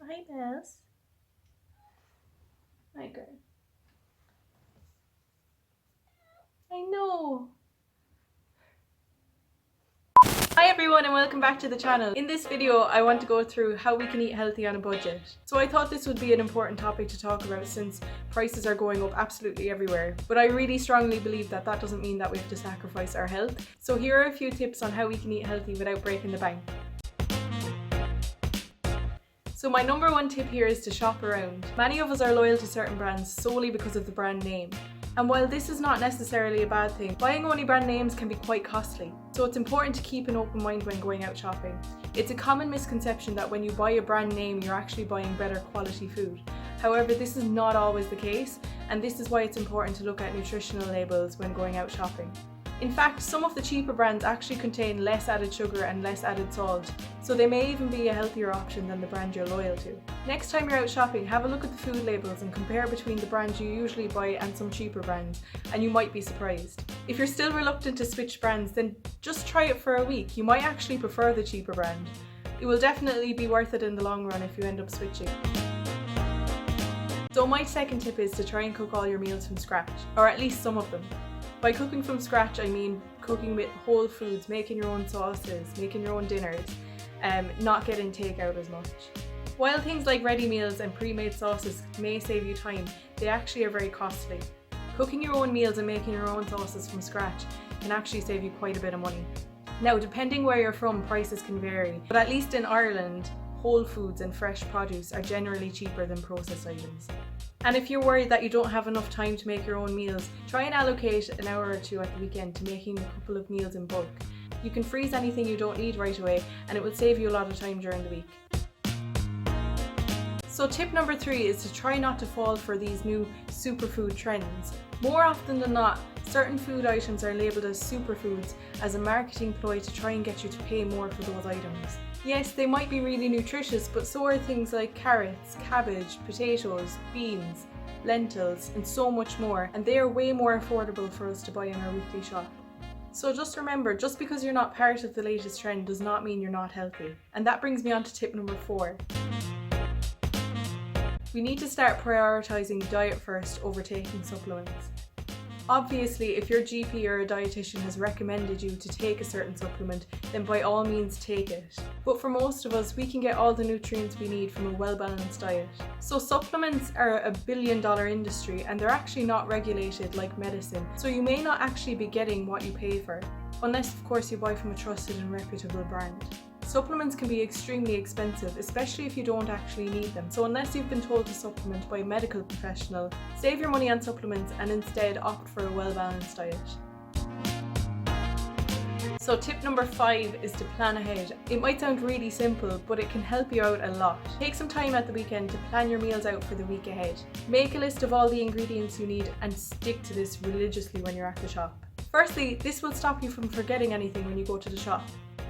Hi, Bess. Hi, girl. I know. Hi everyone and welcome back to the channel. In this video I want to go through how we can eat healthy on a budget. So I thought this would be an important topic to talk about since prices are going up absolutely everywhere. But I really strongly believe that that doesn't mean that we have to sacrifice our health. So here are a few tips on how we can eat healthy without breaking the bank. So my number one tip here is to shop around. Many of us are loyal to certain brands solely because of the brand name. And while this is not necessarily a bad thing, buying only brand names can be quite costly. So it's important to keep an open mind when going out shopping. It's a common misconception that when you buy a brand name, you're actually buying better quality food. However, this is not always the case, and this is why it's important to look at nutritional labels when going out shopping. In fact, some of the cheaper brands actually contain less added sugar and less added salt, so they may even be a healthier option than the brand you're loyal to. Next time you're out shopping, have a look at the food labels and compare between the brands you usually buy and some cheaper brands, and you might be surprised. If you're still reluctant to switch brands, then just try it for a week. You might actually prefer the cheaper brand. It will definitely be worth it in the long run if you end up switching. So my second tip is to try and cook all your meals from scratch, or at least some of them. By cooking from scratch, I mean cooking with whole foods, making your own sauces, making your own dinners, not getting takeout as much. While things like ready meals and pre-made sauces may save you time, they actually are very costly. Cooking your own meals and making your own sauces from scratch can actually save you quite a bit of money. Now, depending where you're from, prices can vary, but at least in Ireland, whole foods and fresh produce are generally cheaper than processed items. And if you're worried that you don't have enough time to make your own meals, try and allocate an hour or two at the weekend to making a couple of meals in bulk. You can freeze anything you don't need right away, and it will save you a lot of time during the week. So tip number 3 is to try not to fall for these new superfood trends. More often than not, certain food items are labelled as superfoods as a marketing ploy to try and get you to pay more for those items. Yes, they might be really nutritious, but so are things like carrots, cabbage, potatoes, beans, lentils, and so much more, and they are way more affordable for us to buy in our weekly shop. So just remember, just because you're not part of the latest trend does not mean you're not healthy. And that brings me on to tip number 4. We need to start prioritising diet first over taking supplements. Obviously, if your GP or a dietitian has recommended you to take a certain supplement, then by all means take it. But for most of us, we can get all the nutrients we need from a well-balanced diet. So supplements are a billion-dollar industry and they're actually not regulated like medicine, so you may not actually be getting what you pay for, unless of course you buy from a trusted and reputable brand. Supplements can be extremely expensive, especially if you don't actually need them. So unless you've been told to supplement by a medical professional, save your money on supplements and instead opt for a well-balanced diet. So tip number 5 is to plan ahead. It might sound really simple, but it can help you out a lot. Take some time at the weekend to plan your meals out for the week ahead. Make a list of all the ingredients you need and stick to this religiously when you're at the shop. Firstly, this will stop you from forgetting anything when you go to the shop.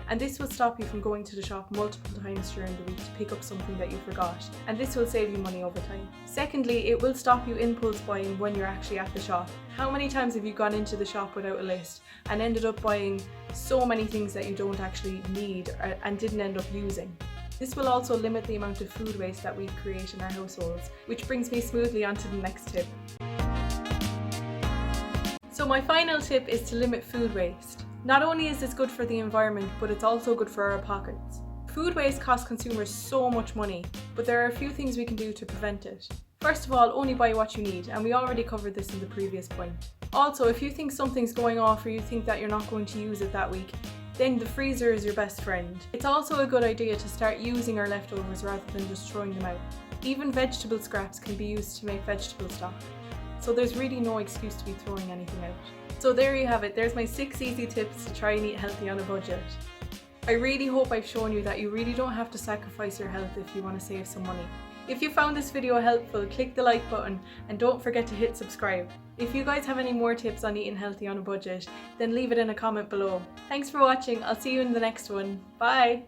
And this will stop you from going to the shop multiple times during the week to pick up something that you forgot, and this will save you money over time. Secondly, it will stop you impulse buying when you're actually at the shop. How many times have you gone into the shop without a list and ended up buying so many things that you don't actually need and didn't end up using? This will also limit the amount of food waste that we create in our households, which brings me smoothly on to the next tip. So my final tip is to limit food waste. Not only is this good for the environment, but it's also good for our pockets. Food waste costs consumers so much money, but there are a few things we can do to prevent it. First of all, only buy what you need, and we already covered this in the previous point. Also, if you think something's going off or you think that you're not going to use it that week, then the freezer is your best friend. It's also a good idea to start using our leftovers rather than just throwing them out. Even vegetable scraps can be used to make vegetable stock, so there's really no excuse to be throwing anything out. So there you have it, there's my 6 easy tips to try and eat healthy on a budget. I really hope I've shown you that you really don't have to sacrifice your health if you want to save some money. If you found this video helpful, click the like button and don't forget to hit subscribe. If you guys have any more tips on eating healthy on a budget, then leave it in a comment below. Thanks for watching, I'll see you in the next one. Bye!